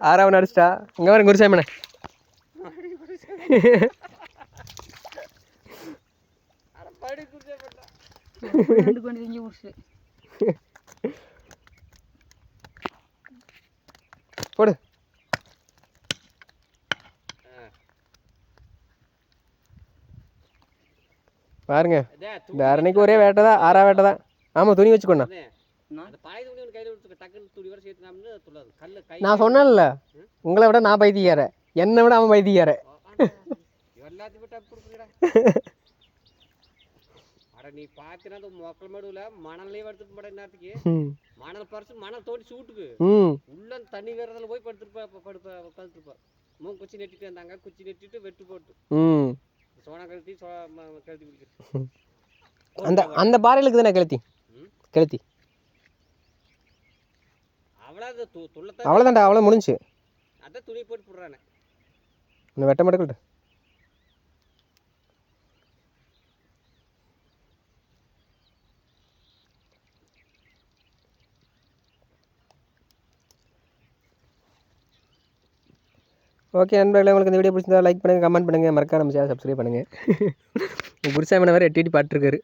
ஆறாவது அடிச்சிட்டா. இங்கே வர குருசாமி போடு. பாருங்க இந்த அரணைக்கு ஒரே வேட்டை தான், ஆறா வேட்டை தான். ஆமாம் துணி வச்சுக்கோண்ணா. நான் சொன்னேன்ல உங்களை விட நான் பைத்தியார, என்னை விட அவன் பைத்தியார. நீ பாத்தினா மொக்கல் மடுவுல மணல்லையே எடுத்துட்டு போட நேரத்துக்கு மணல் பறிச்சு மணல் தோண்டி சூட்டுக்கு உள்ள தண்ணி வேறதுல போய் படுத்துருப்பா. மூணு குச்சி நெட்டிட்டு வந்தாங்க, குச்சி நெட்டிட்டு வெட்டு போட்டு சோனா கழுத்தி கழுத்தி பிடிக்கிறது. அந்த அந்த பாறைகளுக்கு தானே கழுத்தி கழுத்தி அவ்வளோதான்டா, அவ்வளோ முடிஞ்சு. அதான் துணி போட்டு போடுறானே இன்னும் வெட்ட மாட்டேங்கிட்ட. ஓகே நண்பர்களே, உங்களுக்கு இந்த வீடியோ பிடிச்சிருந்தா லைக் பண்ணுங்கள், கமெண்ட் பண்ணுங்கள், மறக்காம நம்ம சேனல் சப்ஸ்கிரைப் பண்ணுங்கள். குருசாமி வேறு எட்டி பாட்டுருக்காரு.